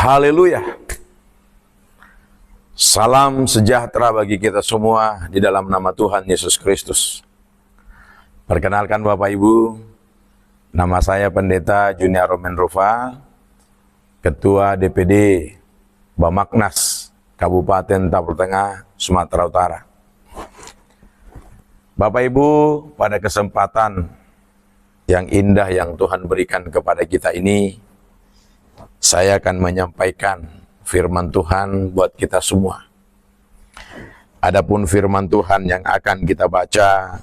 Haleluya. Salam sejahtera bagi kita semua di dalam nama Tuhan Yesus Kristus. Perkenalkan Bapak Ibu, nama saya Pendeta Junior Roman Rufa, Ketua DPD Bamaknas, Kabupaten Tapur Tengah, Sumatera Utara. Bapak Ibu, pada kesempatan yang indah yang Tuhan berikan kepada kita ini, saya akan menyampaikan firman Tuhan buat kita semua. Adapun firman Tuhan yang akan kita baca,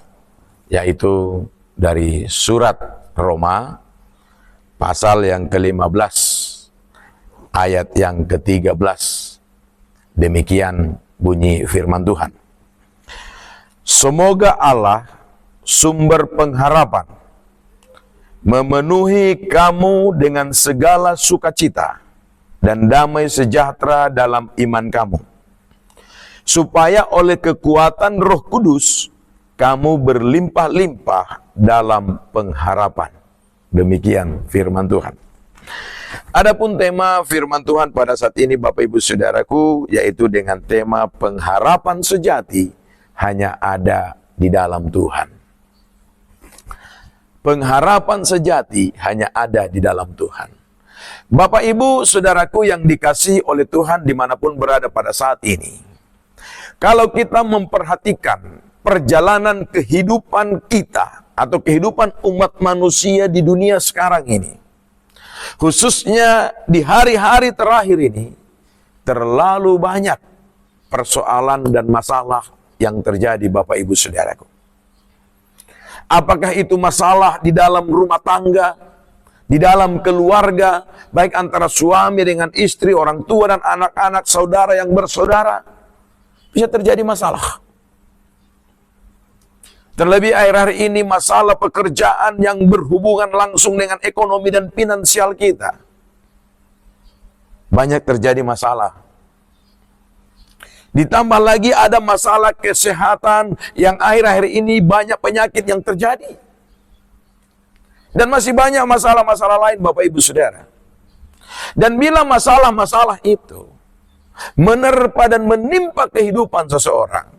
yaitu dari surat Roma, pasal yang ke-15, ayat yang ke-13. Demikian bunyi firman Tuhan. Semoga Allah, sumber pengharapan, memenuhi kamu dengan segala sukacita dan damai sejahtera dalam iman kamu, supaya oleh kekuatan Roh Kudus kamu berlimpah-limpah dalam pengharapan. Demikian firman Tuhan. Adapun tema firman Tuhan pada saat ini Bapak Ibu Saudaraku, yaitu dengan tema pengharapan sejati hanya ada di dalam Tuhan. Pengharapan sejati hanya ada di dalam Tuhan. Bapak Ibu Saudaraku yang dikasihi oleh Tuhan dimanapun berada pada saat ini, kalau kita memperhatikan perjalanan kehidupan kita atau kehidupan umat manusia di dunia sekarang ini, khususnya di hari-hari terakhir ini, terlalu banyak persoalan dan masalah yang terjadi Bapak Ibu Saudaraku. Apakah itu masalah di dalam rumah tangga, di dalam keluarga, baik antara suami dengan istri, orang tua dan anak-anak, saudara yang bersaudara, bisa terjadi masalah. Terlebih akhir-akhir ini masalah pekerjaan yang berhubungan langsung dengan ekonomi dan finansial kita. Banyak terjadi masalah. Ditambah lagi ada masalah kesehatan yang akhir-akhir ini banyak penyakit yang terjadi. Dan masih banyak masalah-masalah lain Bapak Ibu Saudara. Dan bila masalah-masalah itu menerpa dan menimpa kehidupan seseorang,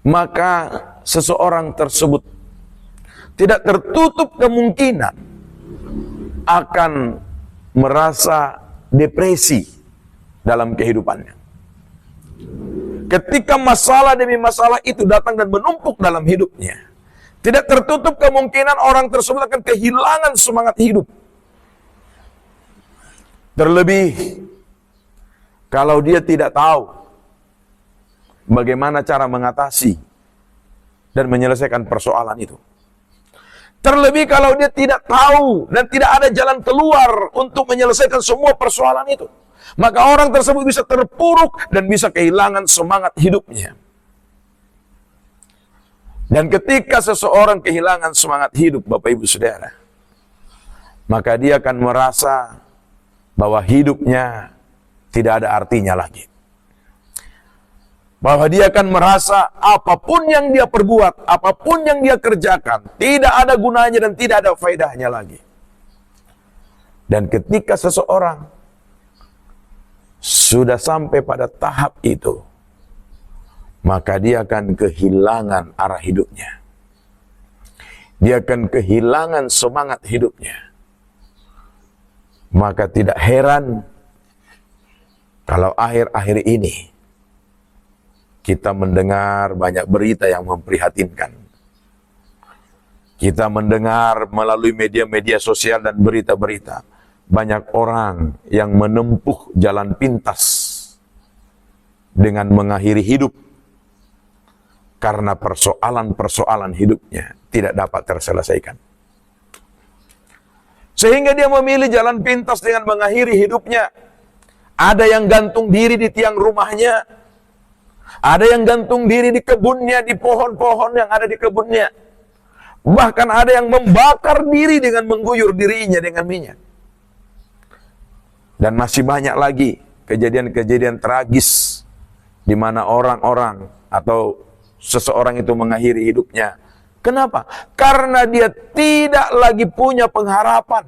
maka seseorang tersebut tidak tertutup kemungkinan akan merasa depresi dalam kehidupannya. Ketika masalah demi masalah itu datang dan menumpuk dalam hidupnya, tidak tertutup kemungkinan orang tersebut akan kehilangan semangat hidup. Terlebih, kalau dia tidak tahu bagaimana cara mengatasi dan menyelesaikan persoalan itu. Terlebih kalau dia tidak tahu dan tidak ada jalan keluar untuk menyelesaikan semua persoalan itu, maka orang tersebut bisa terpuruk dan bisa kehilangan semangat hidupnya. Dan ketika seseorang kehilangan semangat hidup, Bapak Ibu Saudara, maka dia akan merasa bahwa hidupnya tidak ada artinya lagi. Bahwa dia akan merasa apapun yang dia perbuat, apapun yang dia kerjakan, tidak ada gunanya dan tidak ada faedahnya lagi. Dan ketika seseorang sudah sampai pada tahap itu, maka dia akan kehilangan arah hidupnya. Dia akan kehilangan semangat hidupnya. Maka tidak heran kalau akhir-akhir ini kita mendengar banyak berita yang memprihatinkan. Kita mendengar melalui media-media sosial dan berita-berita, banyak orang yang menempuh jalan pintas dengan mengakhiri hidup karena persoalan-persoalan hidupnya tidak dapat terselesaikan. Sehingga dia memilih jalan pintas dengan mengakhiri hidupnya. Ada yang gantung diri di tiang rumahnya. Ada yang gantung diri di kebunnya, di pohon-pohon yang ada di kebunnya. Bahkan ada yang membakar diri dengan mengguyur dirinya dengan minyak. Dan masih banyak lagi kejadian-kejadian tragis di mana orang-orang atau seseorang itu mengakhiri hidupnya. Kenapa? Karena dia tidak lagi punya pengharapan.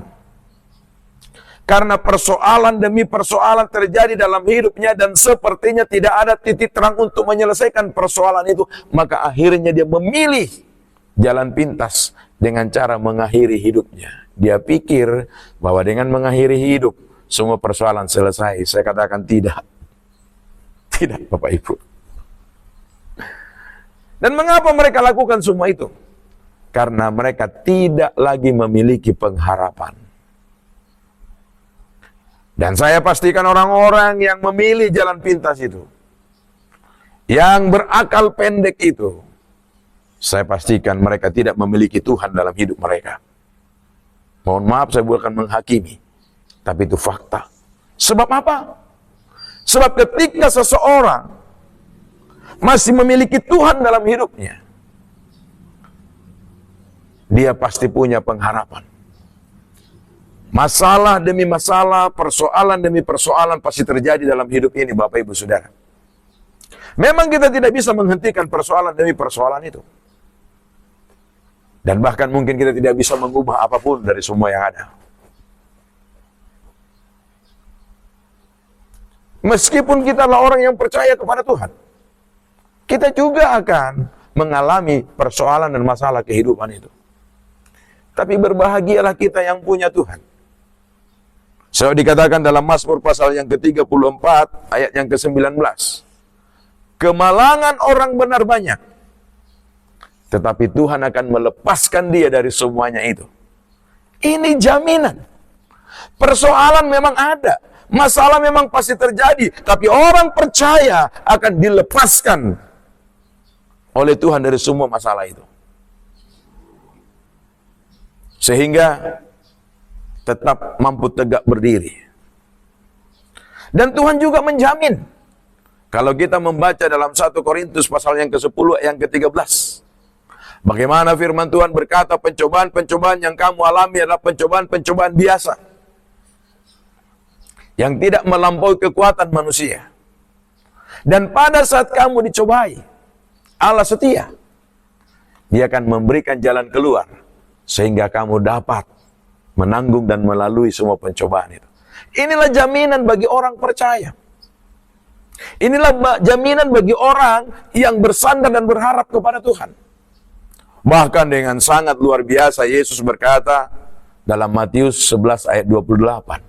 Karena persoalan demi persoalan terjadi dalam hidupnya dan sepertinya tidak ada titik terang untuk menyelesaikan persoalan itu. Maka akhirnya dia memilih jalan pintas dengan cara mengakhiri hidupnya. Dia pikir bahwa dengan mengakhiri hidup semua persoalan selesai. Saya katakan tidak. Tidak, Bapak Ibu. Dan mengapa mereka lakukan semua itu? Karena mereka tidak lagi memiliki pengharapan. Dan saya pastikan orang-orang yang memilih jalan pintas itu, yang berakal pendek itu, saya pastikan mereka tidak memiliki Tuhan dalam hidup mereka. Mohon maaf saya bukan menghakimi, tapi itu fakta. Sebab apa? Sebab ketika seseorang masih memiliki Tuhan dalam hidupnya, dia pasti punya pengharapan. Masalah demi masalah, persoalan demi persoalan pasti terjadi dalam hidup ini, Bapak Ibu Saudara. Memang kita tidak bisa menghentikan persoalan demi persoalan itu. Dan bahkan mungkin kita tidak bisa mengubah apapun dari semua yang ada. Meskipun kita adalah orang yang percaya kepada Tuhan, kita juga akan mengalami persoalan dan masalah kehidupan itu. Tapi berbahagialah kita yang punya Tuhan. So dikatakan dalam Mazmur pasal yang ke-34 ayat yang ke-19. Kemalangan orang benar banyak, tetapi Tuhan akan melepaskan dia dari semuanya itu. Ini jaminan. Persoalan memang ada, masalah memang pasti terjadi, tapi orang percaya akan dilepaskan oleh Tuhan dari semua masalah itu. Sehingga tetap mampu tegak berdiri. Dan Tuhan juga menjamin, kalau kita membaca dalam 1 Korintus pasal yang ke-10 yang ke-13, bagaimana firman Tuhan berkata, pencobaan-pencobaan yang kamu alami adalah pencobaan-pencobaan biasa, yang tidak melampaui kekuatan manusia. Dan pada saat kamu dicobai, Allah setia. Dia akan memberikan jalan keluar, sehingga kamu dapat menanggung dan melalui semua pencobaan itu. Inilah jaminan bagi orang percaya. Inilah jaminan bagi orang yang bersandar dan berharap kepada Tuhan. Bahkan dengan sangat luar biasa Yesus berkata dalam Matius 11 ayat 28.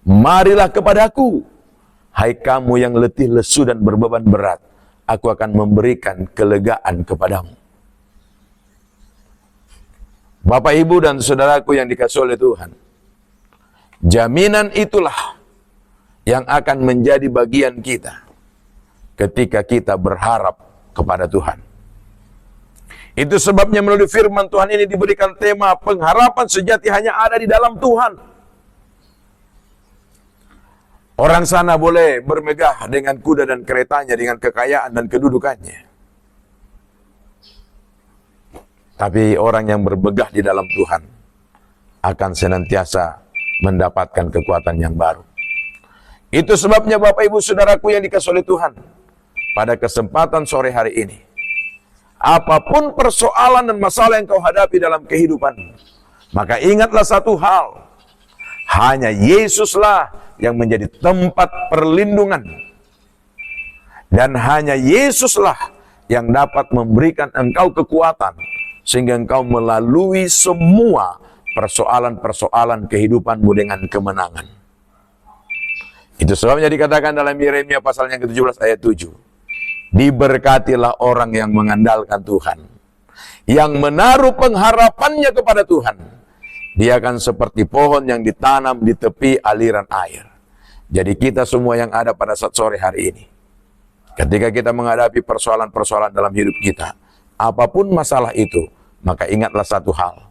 Marilah kepadaku, hai kamu yang letih lesu dan berbeban berat, aku akan memberikan kelegaan kepadamu. Bapak, Ibu, dan saudaraku yang dikasihi oleh Tuhan, jaminan itulah yang akan menjadi bagian kita ketika kita berharap kepada Tuhan. Itu sebabnya melalui firman Tuhan ini diberikan tema pengharapan sejati hanya ada di dalam Tuhan. Orang sana boleh bermegah dengan kuda dan keretanya, dengan kekayaan dan kedudukannya. Tapi orang yang bermegah di dalam Tuhan akan senantiasa mendapatkan kekuatan yang baru. Itu sebabnya Bapak Ibu Saudaraku yang dikasihi oleh Tuhan, pada kesempatan sore hari ini, apapun persoalan dan masalah yang kau hadapi dalam kehidupanmu, maka ingatlah satu hal, hanya Yesuslah yang menjadi tempat perlindungan. Dan hanya Yesuslah yang dapat memberikan engkau kekuatan, sehingga engkau melalui semua persoalan-persoalan kehidupanmu dengan kemenangan. Itu sebabnya dikatakan dalam Yeremia pasal yang ke-17 ayat 7. Diberkatilah orang yang mengandalkan Tuhan, yang menaruh pengharapannya kepada Tuhan. Dia akan seperti pohon yang ditanam di tepi aliran air. Jadi kita semua yang ada pada saat sore hari ini, ketika kita menghadapi persoalan-persoalan dalam hidup kita, apapun masalah itu, maka ingatlah satu hal,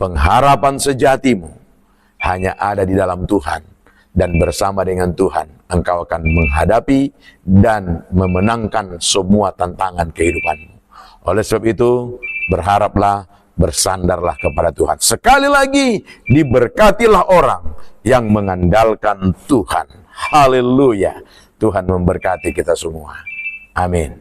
pengharapan sejatimu hanya ada di dalam Tuhan. Dan bersama dengan Tuhan, engkau akan menghadapi dan memenangkan semua tantangan kehidupanmu. Oleh sebab itu, berharaplah, bersandarlah kepada Tuhan. Sekali lagi, diberkatilah orang yang mengandalkan Tuhan. Haleluya. Tuhan memberkati kita semua. Amin.